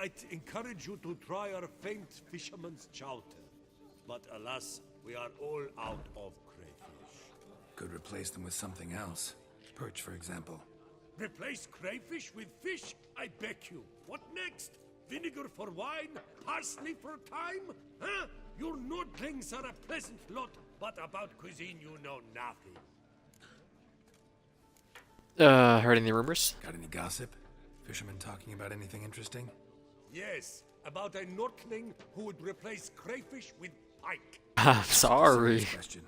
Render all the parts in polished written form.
might encourage you to try our famed fisherman's chowder. But alas, we are all out of crayfish. Could replace them with something else. Perch, for example. Replace crayfish with fish? I beg you. What next? Vinegar for wine? Parsley for thyme? Huh? Your Nordlings are a pleasant lot, but about cuisine you know nothing. Heard any rumors? Got any gossip? Fishermen talking about anything interesting? Yes, about a Nordling who would replace crayfish with pike. I'm sorry. Question.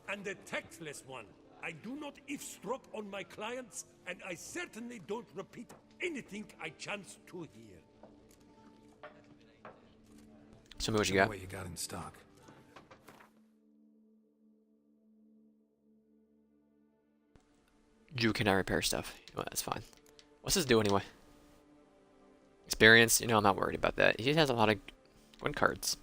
And the tactless one. I do not eavesdrop on my clients, and I certainly don't repeat anything I chance to hear. Show me what you Know got. what you got in stock. Drew cannot repair stuff. Well, that's fine. What's this do anyway? Experience? You know, I'm not worried about that. He has a lot of win cards.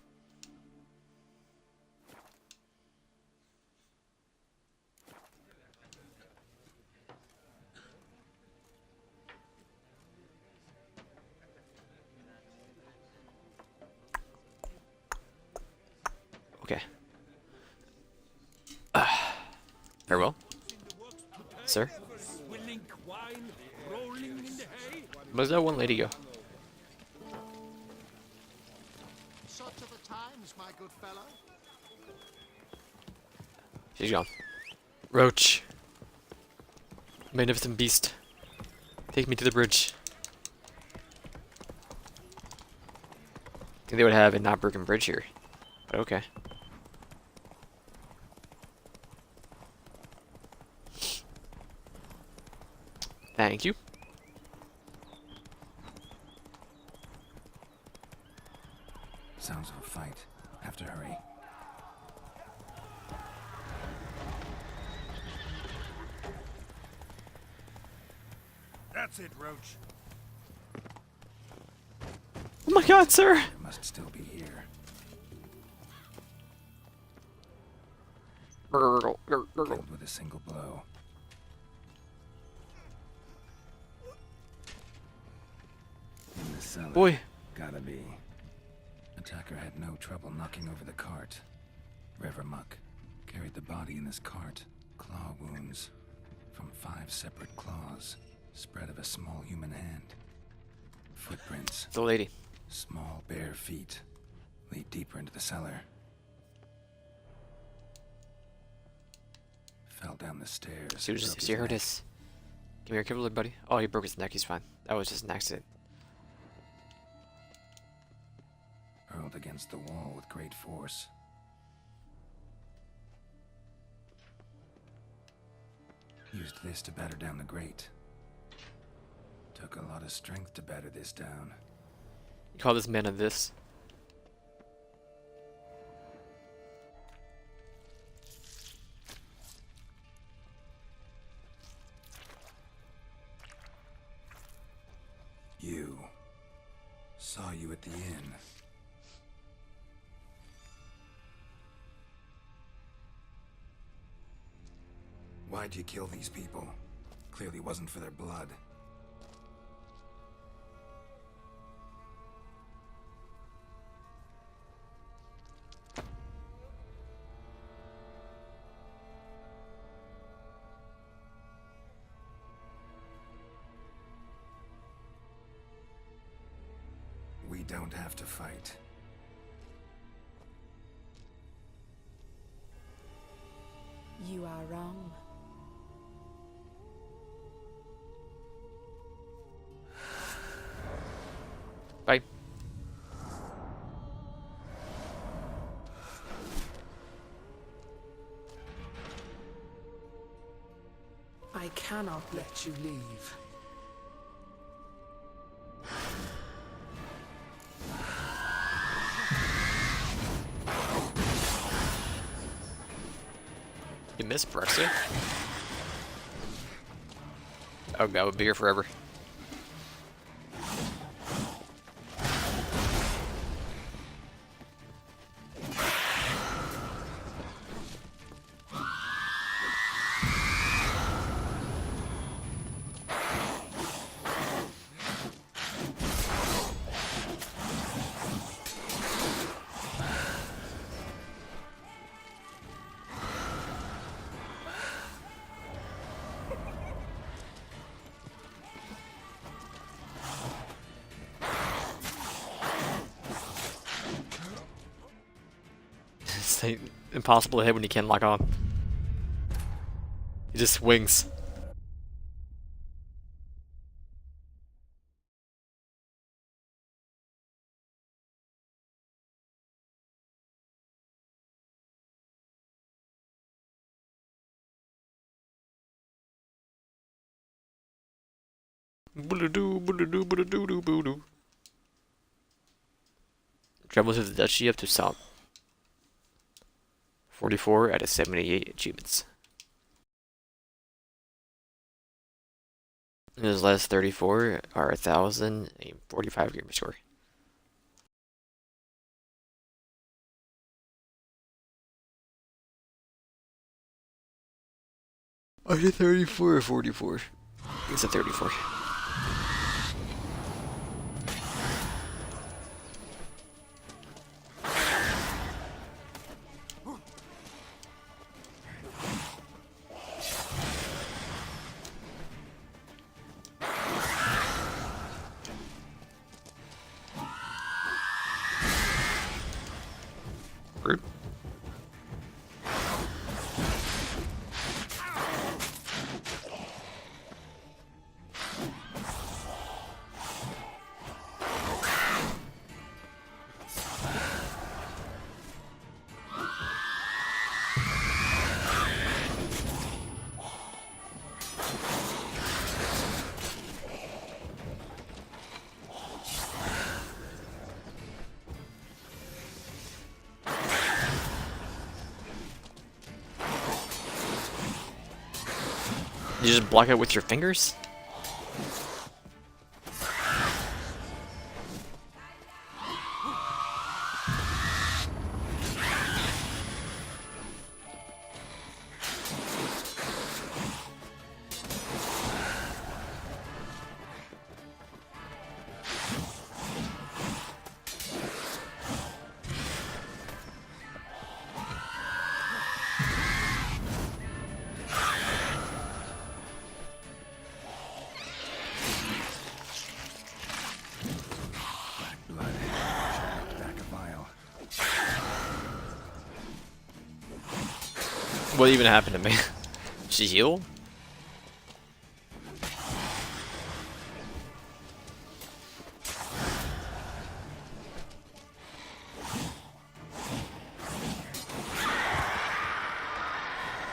Okay. Very well. Sir? Swilling wine, rolling in the hay. Where's that one lady go? Such are the times, my good fellow. She's gone. Roach. Magnificent beast. Take me to the bridge. I think they would have a not broken bridge here. But okay. Thank you. Sounds of a fight. Have to hurry. That's it, Roach. Oh my god, sir! It must still be here. Gurgle, gurgle, gurgle. Killed with a single blow. In the cellar. Boy. Gotta be. Attacker had no trouble knocking over the cart. Revermuck carried the body in his cart. Claw wounds from 5 separate claws. Spread of a small human hand. Footprints. The lady. Small bare feet. Lead deeper into the cellar. Fell down the stairs. See, broke his see, heard neck. this. Give me your kibble, buddy. Oh, he broke his neck. He's fine. That was just an accident. Hurled against the wall with great force. Used this to batter down the grate. Took a lot of strength to batter this down. You call this man of this? You. Saw you at the inn. Why'd you kill these people? Clearly wasn't for their blood. We don't have to fight. You are wrong. Bye. I cannot let you leave. You missed, Brexit. Oh god, we'll be here forever. It's like, impossible to hit when you can't lock on. He just swings. Travel to the Duchy of Toussaint. 44 out of 78 achievements. His last 34 are 1,045 gamer score. Are you 34 or 44? It's a 34. Rude. You just block it with your fingers? What even happened to me? She heal?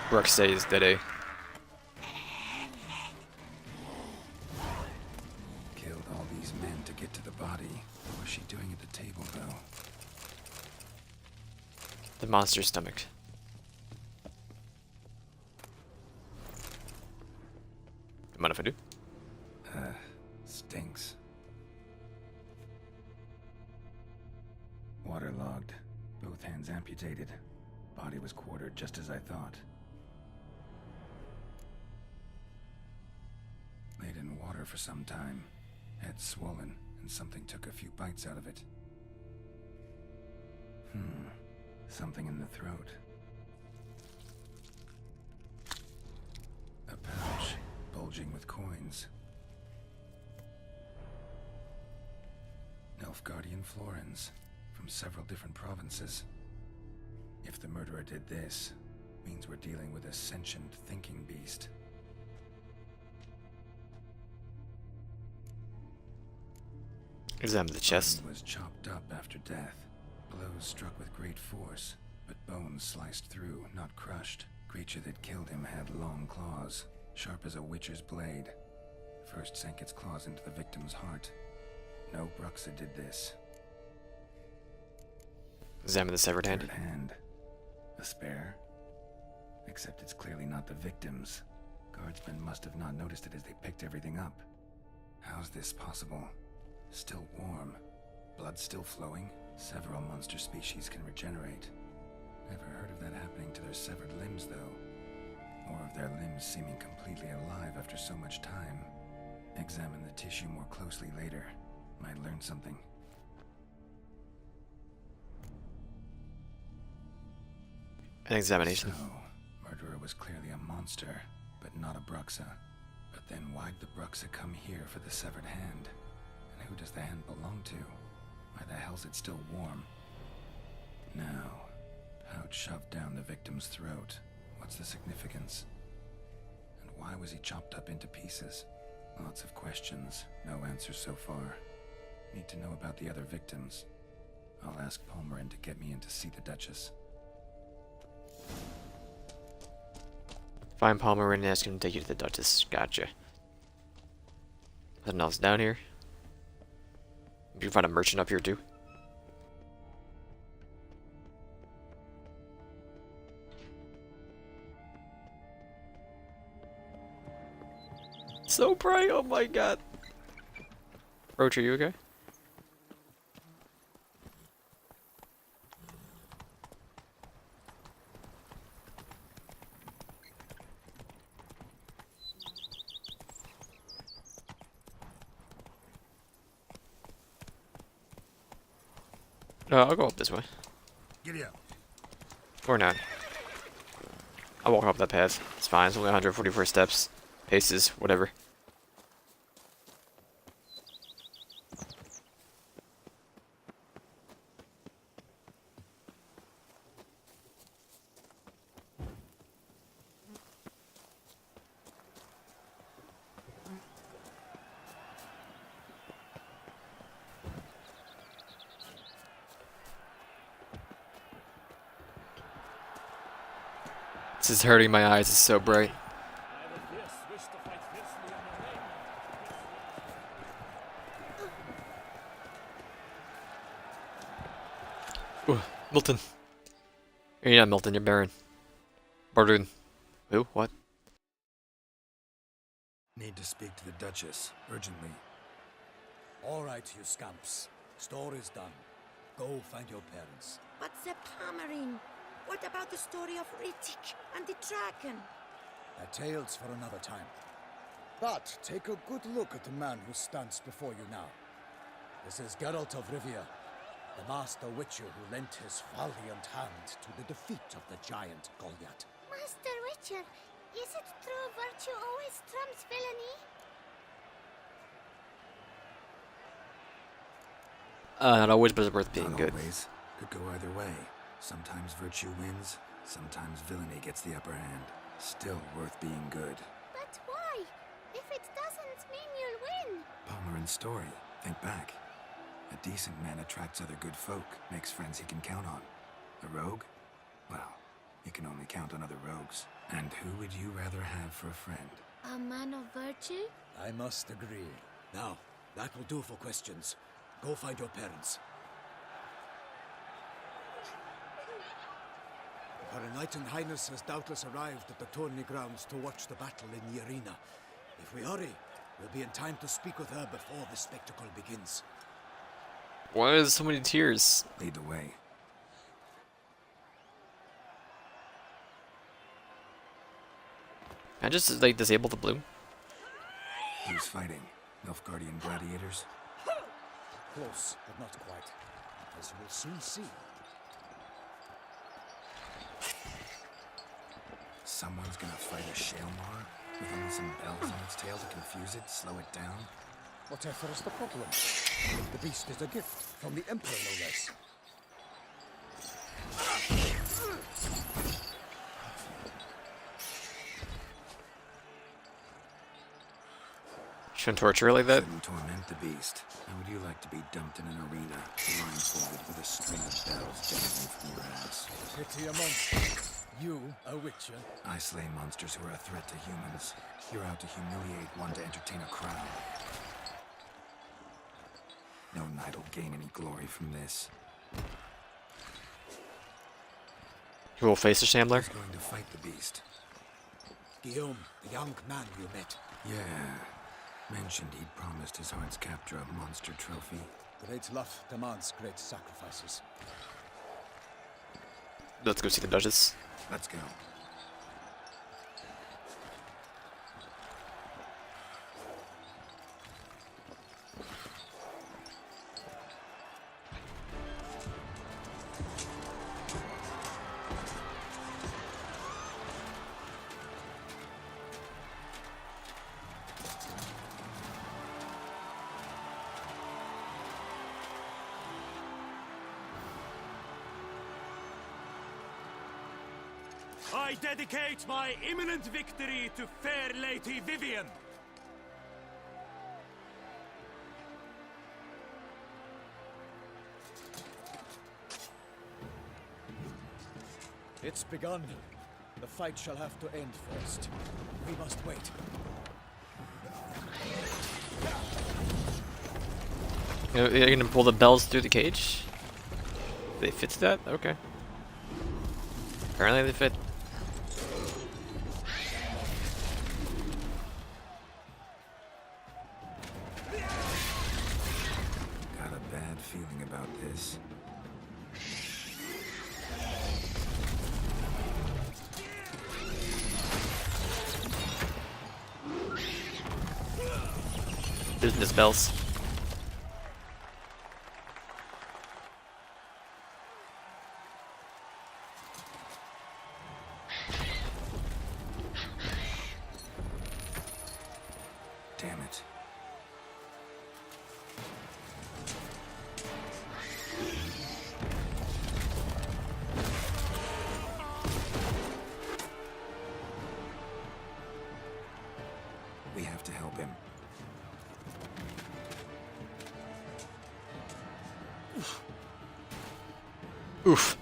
Brooke says that a Killed all these men to get to the body. What was she doing at the table, though? the monster's stomach. Mind if I do? Stinks. Waterlogged. Both hands amputated. Body was quartered just as I thought. Laid in water for some time. Head swollen, and something took a few bites out of it. Something in the throat. A pouch, bulging with coins. Nilfgaardian florins, from several different provinces. If the murderer did this, means we're dealing with a sentient thinking beast. Examine the chest. Body was chopped up after death. Blows struck with great force, but bones sliced through, not crushed. Creature that killed him had long claws, sharp as a witcher's blade. First sank its claws into the victim's heart. No Bruxa did this. Examine the severed hand. Third hand. A spare? Except it's clearly not the victim's. Guardsmen must have not noticed it as they picked everything up. How's this possible? Still warm. Blood still flowing. Several monster species can regenerate. Never heard of that happening to their severed limbs, though. Or of their limbs seeming completely alive after so much time. Examine the tissue more closely later. Might learn something. An examination. So, murderer was clearly a monster, but not a Bruxa. But then why'd the Bruxa come here for the severed hand? And who does the hand belong to? Why the hell's it still warm? Now, pouch note shoved down the victim's throat. What's the significance? And why was he chopped up into pieces? Lots of questions, no answers so far. Need to know about the other victims. I'll ask Palmerin to get me in to see the Duchess. Find Palmerin and ask him to take you to the Duchess. Gotcha. Nothing else down here? You can find a merchant up here too. So bright, oh my god. Roach, are you okay? I'll go up this way. Giddy up. Or not. I'll walk up that path. It's fine. It's only 144 steps. Paces, whatever. This is hurting my eyes. It's so bright. Ooh, Milton. You're not Milton, you're Baron. Bardoon. Who? What? Need to speak to the Duchess, urgently. All right, you scamps. Story's done. Go find your parents. But the Palmerin, what about the story of Rittik and the dragon? They're tales for another time. But take a good look at the man who stands before you now. This is Geralt of Rivia, the master witcher who lent his valiant hand to the defeat of the giant Goliath. Master Witcher, is it true virtue always trumps villainy? Not always, but it's worth being Not good. always. Could go either way. Sometimes virtue wins, sometimes villainy gets the upper hand. Still worth being good. But why? If it doesn't mean you'll win. Palmerin's story. Think back. A decent man attracts other good folk, makes friends he can count on. A rogue? Well, you can only count on other rogues. And who would you rather have for a friend? A man of virtue? I must agree. Now, that will do for questions. Go find your parents. Her Knight and Highness has doubtless arrived at the tourney grounds to watch the battle in the arena. If we hurry, we'll be in time to speak with her before the spectacle begins. Why is so many tears? Lead the way. Can I just, like, disable the bloom? Who's fighting? Nilfgaardian gladiators? Close, but not quite. As you will soon see. Someone's gonna fight a Shaelmar with only some bells on its tail to confuse it, slow it down? Whatever is the problem? The beast is a gift from the Emperor, no less. Shouldn't torture her like that. Shouldn't torment the beast. How would you like to be dumped in an arena, blindfolded with a string of bells dangling from your ass? Pity a monster. You, a witcher? I slay monsters who are a threat to humans. You're out to humiliate one to entertain a crowd. No knight will gain any glory from this. Who will face the Shambler? Who's going to fight the beast? Guillaume, the young man you met. Yeah. Mentioned he'd promised his heart's captor a monster trophy. Great love demands great sacrifices. Let's go see the Duchess. Let's go. I dedicate my imminent victory to fair Lady Vivian. It's begun. The fight shall have to end first. We must wait. You're gonna pull the bells through the cage? They fit to that? Okay. Apparently they fit. Got a bad feeling about this. Business bells. Damn it. We have to help him. Oof.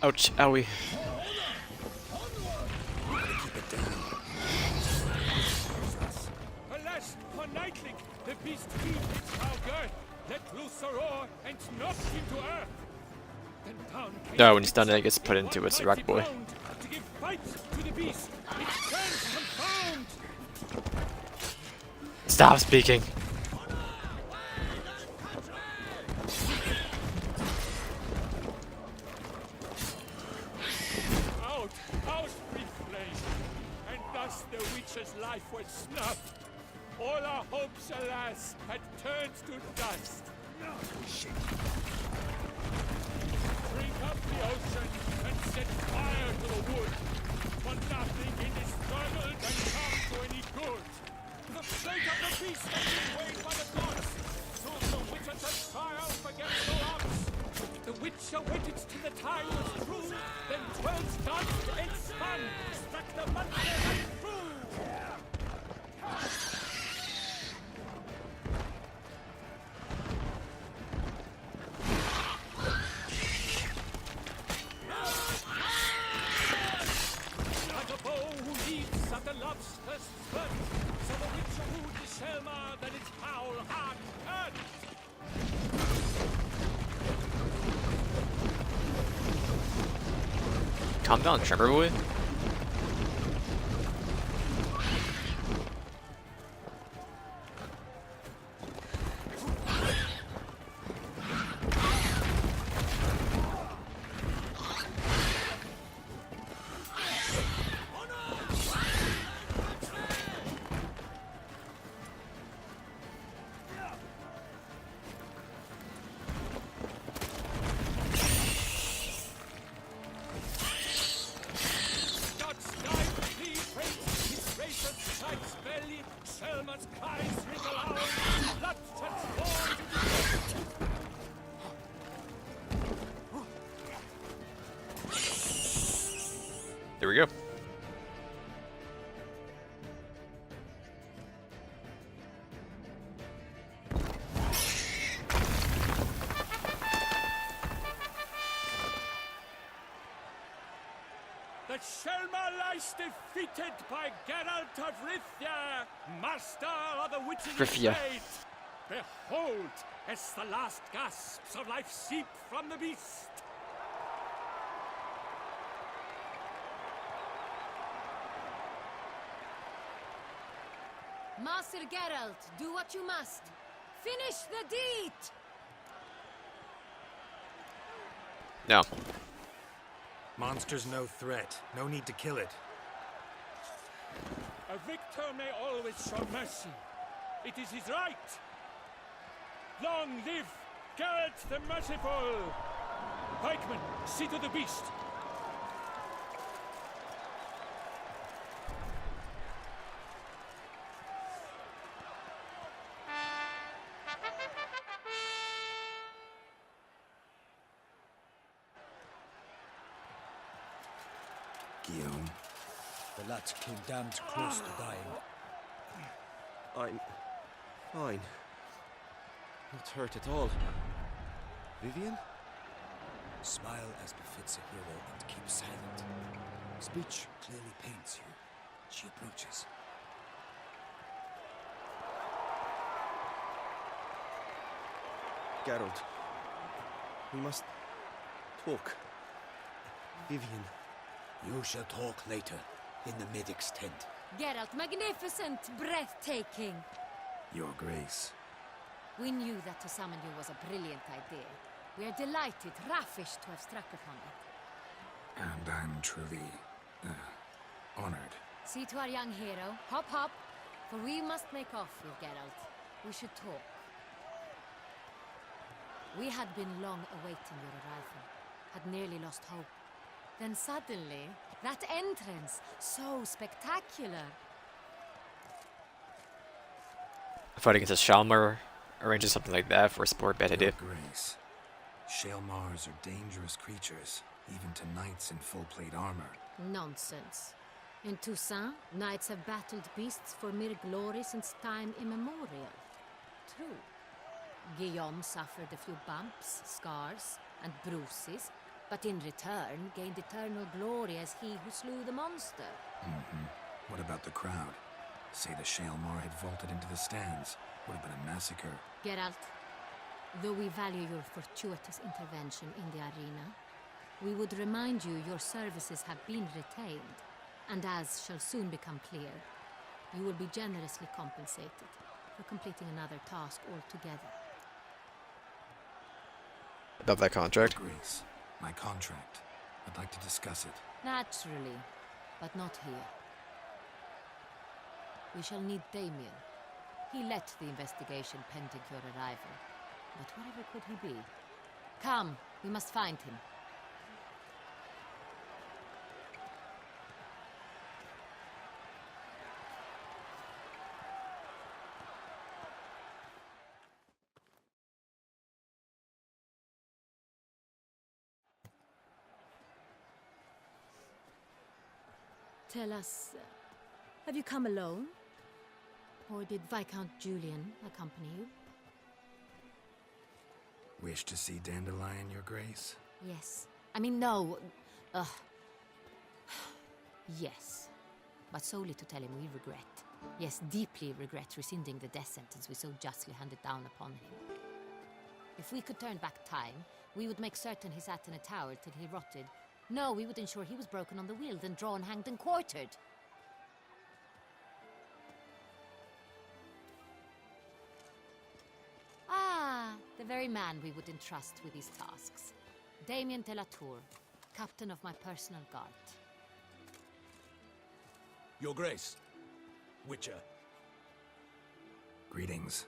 Ouch. Owie. Alas, for Nightling, the beast heaved its foul girth, let loose a roar, and knocked him to earth. Then down came No, when he's done, the it gets put in into one its mighty rock boy. bound. To give fight to the beast, it turns confound. Stop speaking. Out, out, free flame, and thus the witch's life was snuffed. All our hopes, alas, had turned to dust. Bring up the ocean and set fire to the wood, for nothing in this struggle can come to any good. The fate of the beast has been weighed by the gods. Soon the witcher shall triumph against the odds. The witcher waited till the time was true, then 12 danced and spun, struck the monster right through. Like a bow who leaps at the love's first spurt, so the witcher wooed the Selma, then its foul heart turned. Calm down, Tremor Boy. There we go. The Selma lies defeated by Geralt of Rithia, master of the witching Rithia. blade. Behold, as the last gasps of life seep from the beast. Master Geralt, do what you must. Finish the deed! No. Monster's no threat. No need to kill it. A victor may always show mercy. It is his right. Long live Geralt the Merciful! Pikeman, see to the beast. Guillaume. The lad came damned close to dying. I'm fine. Not hurt at all. Vivian? Smile as befits a hero and keep silent. Speech clearly pains you. She approaches. Geralt. We must talk. Vivian. You shall talk later, in the medic's tent. Geralt, magnificent, breathtaking. Your Grace. We knew that to summon you was a brilliant idea. We are delighted, ravished to have struck upon it. And I'm truly, honored. See to our young hero. Hop, hop. For we must make off with Geralt. We should talk. We had been long awaiting your arrival. Had nearly lost hope. Then suddenly, that entrance, so spectacular. Fighting against a Shalmar, arranging something like that for a sport bet I Your did. Grace. Shaelmars are dangerous creatures, even to knights in full-plate armor. Nonsense. In Toussaint, knights have battled beasts for mere glory since time immemorial. True. Guillaume suffered a few bumps, scars, and bruises, but in return gained eternal glory as he who slew the monster. What about the crowd? Say the Shaelmar had vaulted into the stands. Would have been a massacre. Geralt, though we value your fortuitous intervention in the arena, we would remind you your services have been retained, and as shall soon become clear, you will be generously compensated for completing another task altogether. About that contract? Your Grace, my contract. I'd like to discuss it. Naturally, but not here. We shall need Damien. He led the investigation pending your arrival. But whatever could he be? Come, we must find him. Tell us, have you come alone? Or did Viscount Julian accompany you? Wish to see Dandelion, Your Grace? Yes. I mean, no. Yes. But solely to tell him we regret. Yes, deeply regret rescinding the death sentence we so justly handed down upon him. If we could turn back time, we would make certain he sat in a tower till he rotted. No, we would ensure he was broken on the wheel, then drawn, hanged, and quartered. Ah, the very man we would entrust with these tasks. Damien de la Tour, captain of my personal guard. Your Grace. Witcher. Greetings.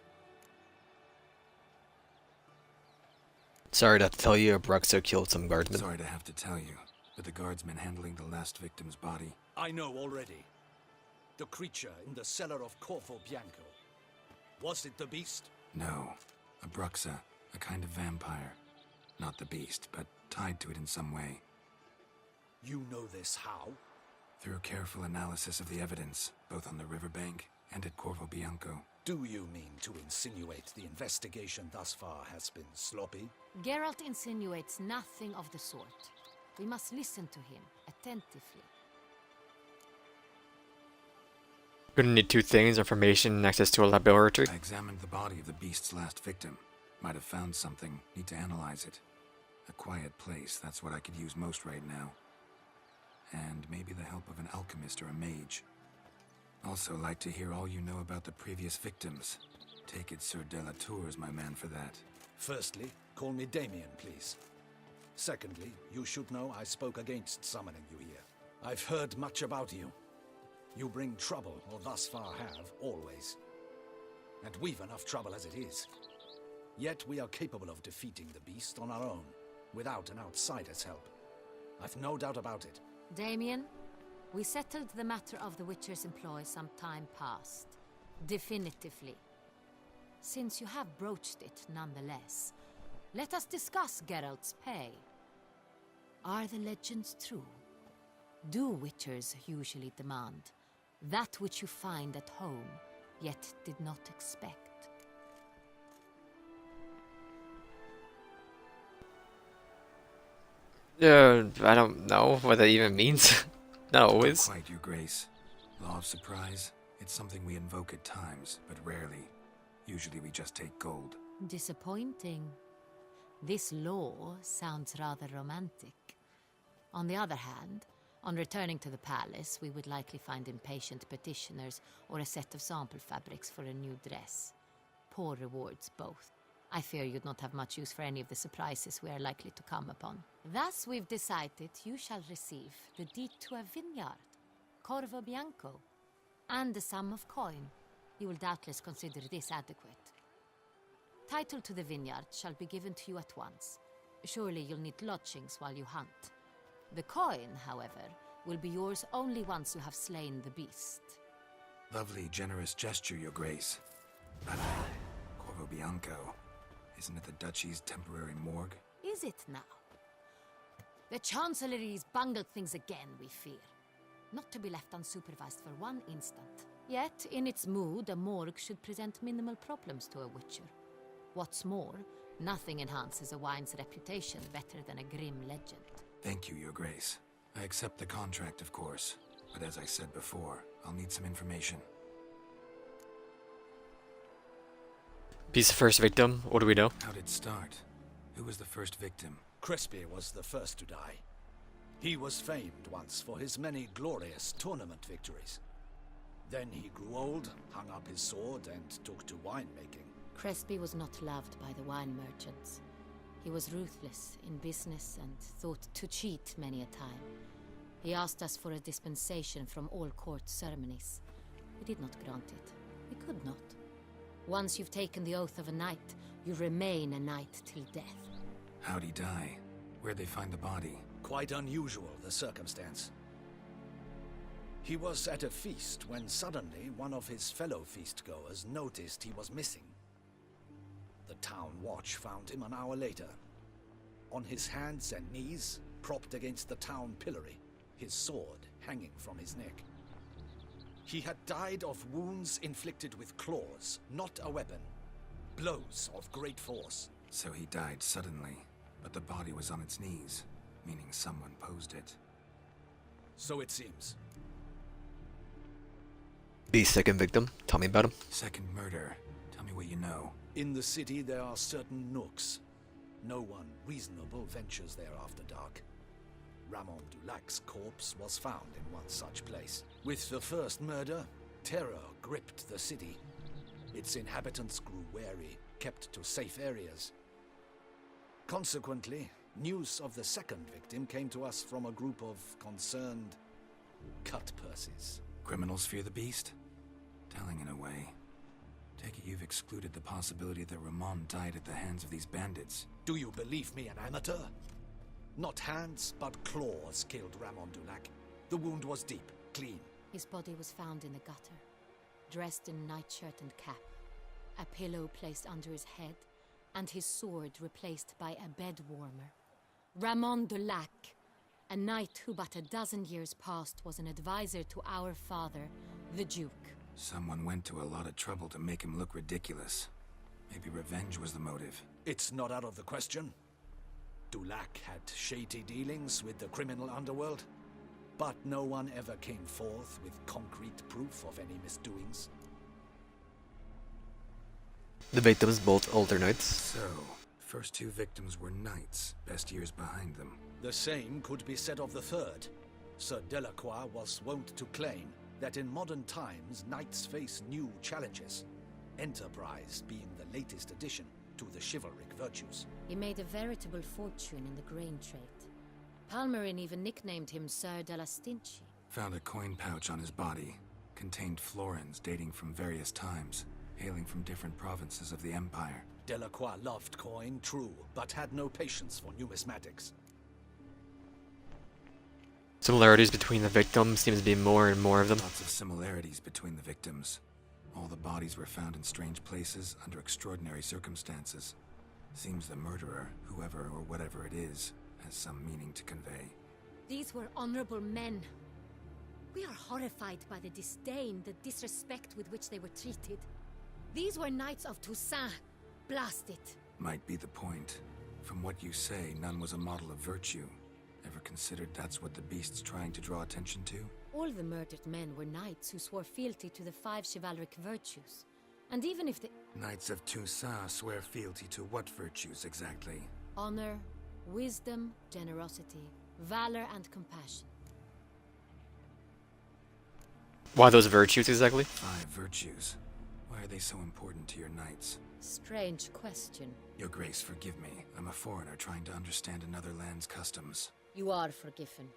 Sorry to have to tell you, Bruxo killed some guardsmen. Sorry to have to tell you, but the guardsman handling the last victim's body. I know already. The creature in the cellar of Corvo Bianco. Was it the beast? No. A Bruxa, a kind of vampire. Not the beast, but tied to it in some way. You know this how? Through careful analysis of the evidence, both on the riverbank and at Corvo Bianco. Do you mean to insinuate the investigation thus far has been sloppy? Geralt insinuates nothing of the sort. We must listen to him attentively. Gonna need two things: information and access to a laboratory. I examined the body of the beast's last victim. Might have found something. Need to analyze it. A quiet place, that's what I could use most right now. And maybe the help of an alchemist or a mage. Also like to hear all you know about the previous victims. Take it Sir de la Tour is my man for that. Firstly, call me Damien, please. Secondly, you should know I spoke against summoning you here. I've heard much about you. You bring trouble, or thus far have, always. And we've enough trouble as it is. Yet we are capable of defeating the beast on our own, without an outsider's help. I've no doubt about it. Damien, we settled the matter of the Witcher's employ some time past. Definitively. Since you have broached it nonetheless, let us discuss Geralt's pay. Are the legends true? do witchers usually demand? That which you find at home, yet did not expect. I don't know what that even means. Not always. Quite, Your Grace. Law of surprise, it's something we invoke at times, but rarely. Usually we just take gold. Disappointing. This law sounds rather romantic. On the other hand, on returning to the palace, we would likely find impatient petitioners or a set of sample fabrics for a new dress. Poor rewards both. I fear you'd not have much use for any of the surprises we are likely to come upon. Thus, we've decided you shall receive the deed to a vineyard, Corvo Bianco, and a sum of coin. You will doubtless consider this adequate. Title to the vineyard shall be given to you at once. Surely you'll need lodgings while you hunt. The coin, however, will be yours only once you have slain the beast. Lovely, generous gesture, Your Grace. But Corvo Bianco, isn't it the Duchy's temporary morgue? Is it now? The Chancellery's bungled things again, we fear. Not to be left unsupervised for one instant. Yet, in its mood, a morgue should present minimal problems to a witcher. What's more, nothing enhances a wine's reputation better than a grim legend. Thank you, Your Grace. I accept the contract, of course. But as I said before, I'll need some information. Peace first victim. What do we know? How did it start? Who was the first victim? Crespi was the first to die. He was famed once for his many glorious tournament victories. Then he grew old, hung up his sword, and took to winemaking. Crespi was not loved by the wine merchants. He was ruthless in business and thought to cheat many a time. He asked us for a dispensation from all court ceremonies. We did not grant it. We could not. Once you've taken the oath of a knight, you remain a knight till death. How'd he die? Where'd they find the body? Quite unusual, the circumstance. He was at a feast when suddenly one of his fellow feastgoers noticed he was missing. The town watch found him an hour later. On his hands and knees, propped against the town pillory, his sword hanging from his neck. He had died of wounds inflicted with claws, not a weapon. Blows of great force. So he died suddenly, but the body was on its knees, meaning someone posed it. So it seems. The second victim. Tell me about him. Second murder. Tell me what you know. In the city there are certain nooks. No one reasonable ventures there after dark. Ramon Dulac's corpse was found in one such place. With the first murder, terror gripped the city. Its inhabitants grew wary, kept to safe areas. Consequently, news of the second victim came to us from a group of concerned cut-purses. Criminals fear the beast? Telling in a way. Take it you've excluded the possibility that Ramon died at the hands of these bandits. Do you believe me an amateur? Not hands, but claws killed Ramon Dulac. The wound was deep, clean. His body was found in the gutter, dressed in nightshirt and cap, a pillow placed under his head, and his sword replaced by a bed warmer. Ramon Dulac, a knight who but a dozen years past was an advisor to our father, the Duke. Someone went to a lot of trouble to make him look ridiculous. Maybe revenge was the motive. It's not out of the question. Dulac had shady dealings with the criminal underworld, but no one ever came forth with concrete proof of any misdoings. The victims both older knights. So, first two victims were knights, best years behind them. The same could be said of the third. Sir Delacroix was wont to claim that in modern times knights face new challenges, enterprise being the latest addition to the chivalric virtues. He made a veritable fortune in the grain trade. Palmerin even nicknamed him Sir de la Stinchi. Found a coin pouch on his body. Contained florins dating from various times, hailing from different provinces of the Empire. Delacroix loved coin, true, but had no patience for numismatics. Similarities between the victims seems to be more and more of them. Lots of similarities between the victims. All the bodies were found in strange places under extraordinary circumstances. Seems the murderer, whoever or whatever it is, has some meaning to convey. These were honorable men. We are horrified by the disdain, the disrespect with which they were treated. These were knights of Toussaint. Blast it. Might be the point. From what you say, none was a model of virtue. Ever considered that's what the beast's trying to draw attention to? All the murdered men were knights who swore fealty to the 5 chivalric virtues. And even if the Knights of Toussaint swear fealty to what virtues exactly? honor, wisdom, generosity, valor, and compassion. Why those virtues exactly? 5 virtues. Why are they so important to your knights? Strange question. Your Grace, forgive me. I'm a foreigner trying to understand another land's customs. You are forgiven.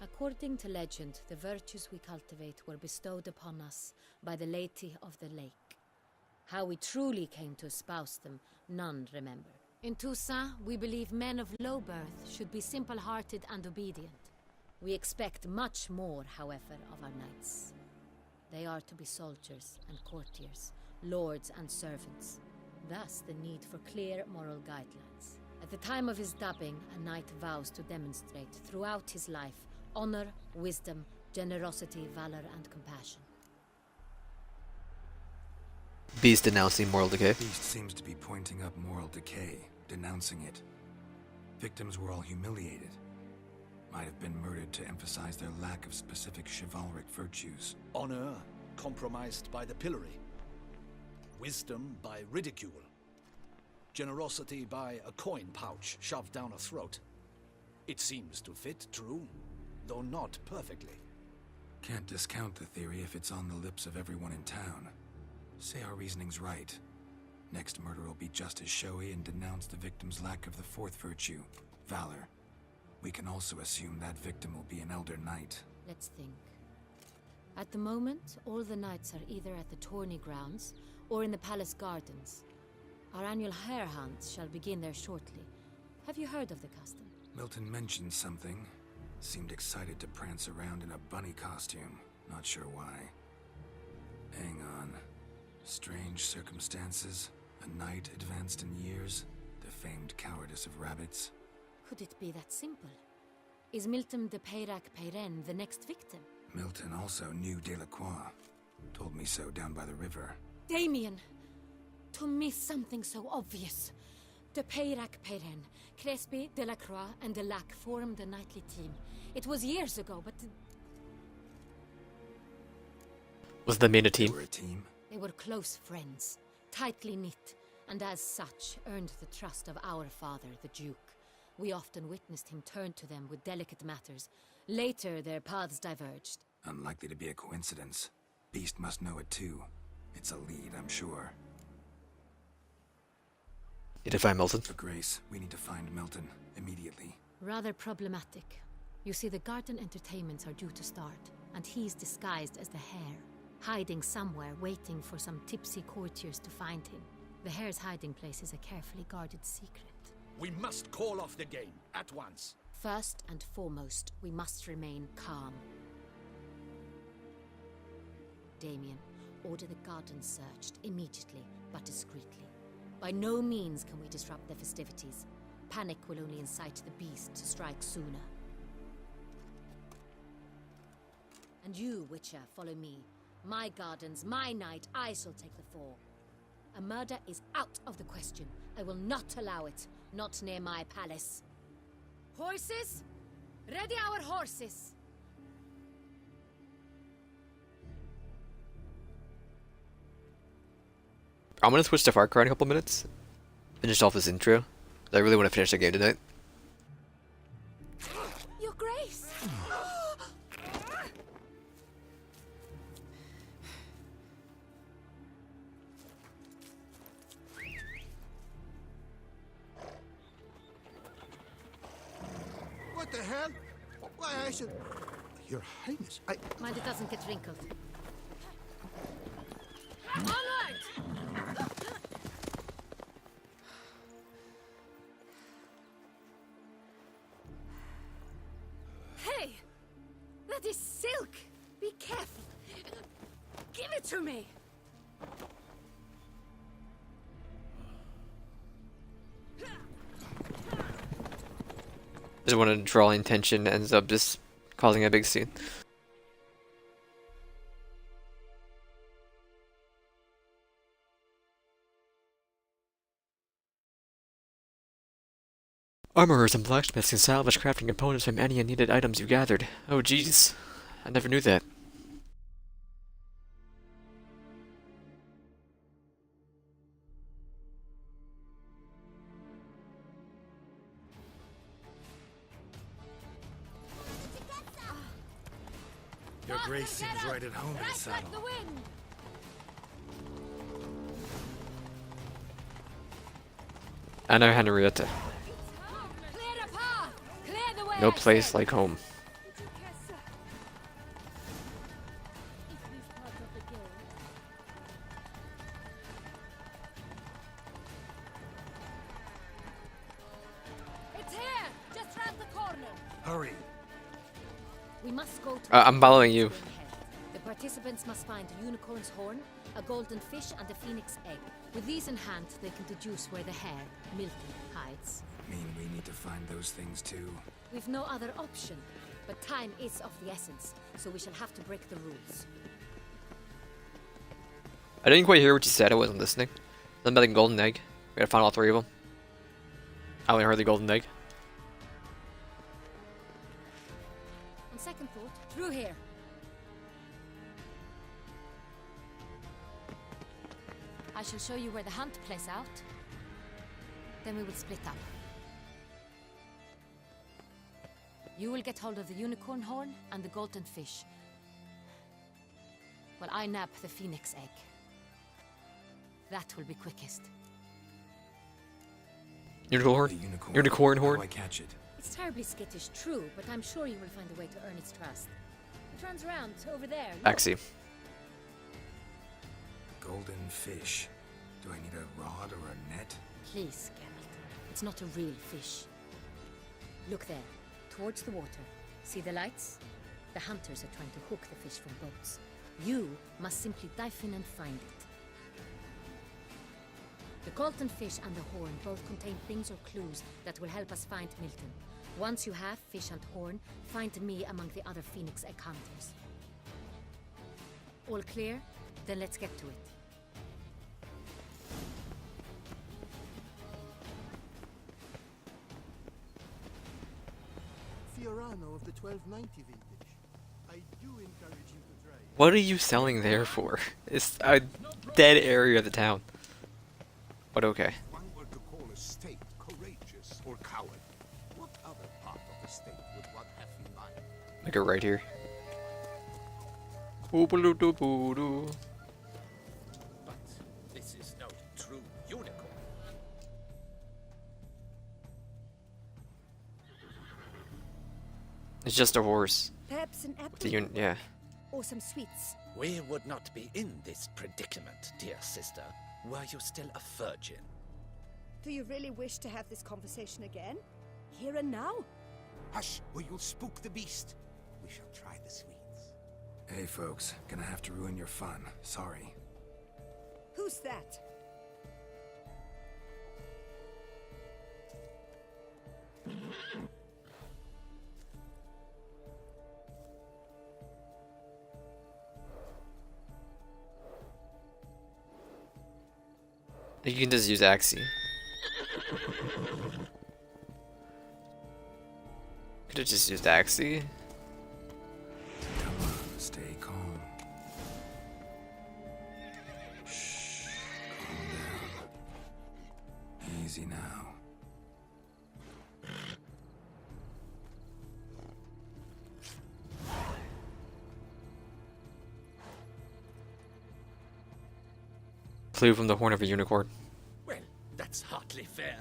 According to legend, the virtues we cultivate were bestowed upon us by the Lady of the Lake. How we truly came to espouse them, none remember. In Toussaint, we believe men of low birth should be simple-hearted and obedient. We expect much more, however, of our knights. They are to be soldiers and courtiers, lords and servants. Thus, the need for clear moral guidelines. At the time of his dubbing, a knight vows to demonstrate throughout his life honor, wisdom, generosity, valor, and compassion. Beast denouncing moral decay. Beast seems to be pointing up moral decay, denouncing it. Victims were all humiliated. Might have been murdered to emphasize their lack of specific chivalric virtues. Honor compromised by the pillory. Wisdom by ridicule. Generosity by a coin pouch shoved down a throat. It seems to fit, true, though not perfectly. Can't discount the theory if it's on the lips of everyone in town. Say our reasoning's right. Next murder will be just as showy and denounce the victim's lack of the 4th virtue, valor. We can also assume that victim will be an elder knight. Let's think. At the moment, all the knights are either at the tourney grounds or in the palace gardens. Our annual hare hunts shall begin there shortly. Have you heard of the custom? Milton mentioned something. Seemed excited to prance around in a bunny costume. Not sure why. Hang on. Strange circumstances. A knight advanced in years. The famed cowardice of rabbits. Could it be that simple? Is Milton de Peyrac-Peyren the next victim? Milton also knew Delacroix. Told me so down by the river. Damien! To miss something so obvious. De Peyrac-Peyren, Crespi, Delacroix, and Delac formed a knightly team. It was years ago, but... Was the main a team? They were a team? They were close friends, tightly knit, and as such earned the trust of our father, the Duke. We often witnessed him turn to them with delicate matters. Later, their paths diverged. Unlikely to be a coincidence. Beast must know it too. It's a lead, I'm sure. Need to find Milton. For Grace, we need to find Milton immediately. Rather problematic. You see, the garden entertainments are due to start, and he's disguised as the hare, hiding somewhere, waiting for some tipsy courtiers to find him. The hare's hiding place is a carefully guarded secret. We must call off the game, at once. First and foremost, we must remain calm. Damien, order the garden searched immediately, but discreetly. By no means can we disrupt the festivities. Panic will only incite the beast to strike sooner. And you, Witcher, follow me. My gardens, my night, I shall take the fall. A murder is out of the question. I will not allow it. Not near my palace. Horses? Ready our horses! I'm gonna switch to Far Cry in a couple minutes. Finish off this intro. I really want to finish the game tonight. Your Grace! What the hell? Why, I should... Your Highness, Mind it doesn't get wrinkled. Onward! Hey! That is silk! Be careful! Give it to me! Just wanted to draw attention, ends up just causing a big scene. Armorers and blacksmiths can salvage crafting components from any unneeded items you gathered. Oh jeez, I never knew that. Your grace seems right at home in the saddle. Anna Henrietta. No place like home. It's here, just round the corner. Hurry. We must go to I'm following you. The participants must find a unicorn's horn, a golden fish, and a phoenix egg. With these in hand, they can deduce where the hare, Milton, hides. Mean we need to find those things too. We've no other option, but time is of the essence, so we shall have to break the rules. I didn't quite hear what you said, I wasn't listening. Something about the golden egg. We gotta find all three of them. I only heard the golden egg. On second thought, through here. I shall show you where the hunt plays out. Then we will split up. You will get hold of the unicorn horn and the golden fish, while I nab the phoenix egg. That will be quickest. Unicorn? Unicorn horn? How do I catch it? It's terribly skittish, true, but I'm sure you will find a way to earn its trust. It runs around over there. Look. Axie. Golden fish. Do I need a rod or a net? Please, Geralt. It's not a real fish. Look there, towards the water. See the lights? The hunters are trying to hook the fish from boats. You must simply dive in and find it. The golden fish and the horn both contain things or clues that will help us find Milton. Once you have fish and horn, find me among the other phoenix egg hunters. All clear? Then let's get to it. Fiorano of the 1290 vintage. I do encourage you to try. What are you selling there for? It's a dead area of the town. But okay. One were to call a state courageous or coward, what other part of the state would one have in mind? Like it right here. Oop-a-doo-doo-boo-doo. But this is no true unicorn. It's just a horse. Perhaps an apple? Yeah. Or some sweets? We would not be in this predicament, dear sister, were you still a virgin. Do you really wish to have this conversation again? Here and now? Hush, or you'll spook the beast. We shall try the sweets. Hey folks, gonna have to ruin your fun. Sorry. Who's that? You can just use Axie. Could have just used Axie. Come on, stay calm. Shh, calm down. Easy now. Flew from the horn of a unicorn. Well, that's hardly fair.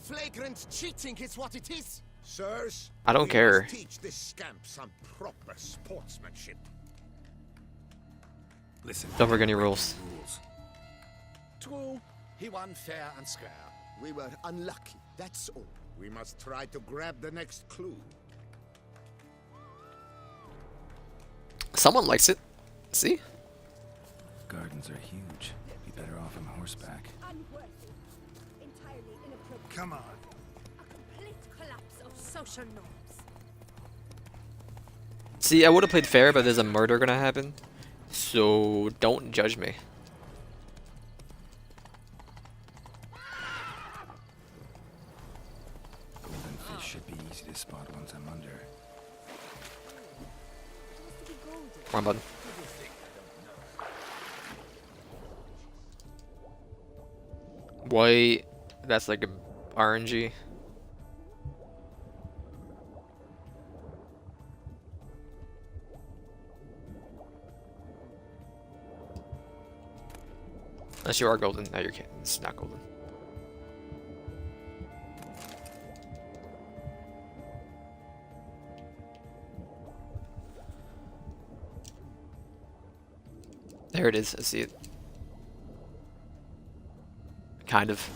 Flagrant cheating is what it is. Sirs, I don't care. Must teach this scamp some proper sportsmanship. Listen. Don't forget any rules. True, he won fair and square. We were unlucky, that's all. We must try to grab the next clue. Someone likes it. See? Gardens are huge. Be better off on horseback. Unworthy. Entirely inappropriate. Come on. A complete collapse of social norms. See, I would have played fair, but there's a murder gonna happen. So don't judge me. Golden fish should be easy to spot once I'm under. Wrong button. White. That's like a RNG. Unless you are golden. No, you're kidding. It's not golden. There it is. I see it. Kind of.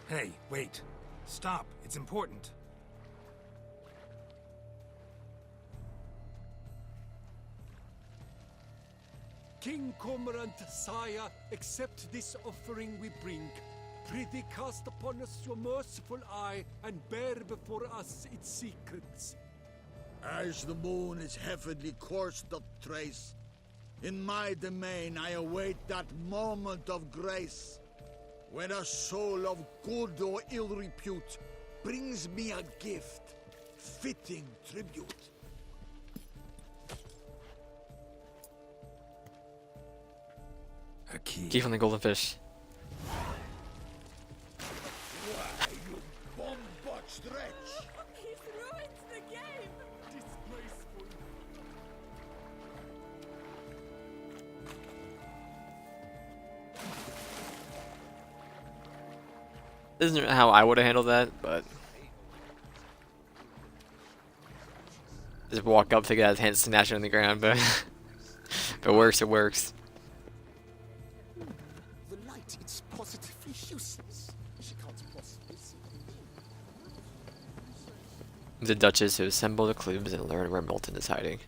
Hey, wait. Stop. It's important. King Cormorant, sire, accept this offering we bring. Prithee cast upon us your merciful eye, and bear before us its secrets. As the moon is heavenly course doth trace, in my domain I await that moment of grace, when a soul of good or ill repute brings me a gift, fitting tribute. A key. Key from the golden fish. Why, you bomb-botched wretch! He's ruined the game! Disgraceful. Isn't how I would have handled that, but just walk up, take it out of his hand, snatch it on the ground. But if it works, it works. The light, it's positively useless. She can't possibly see. The Duchess to assemble the clues and learn where Milton is hiding.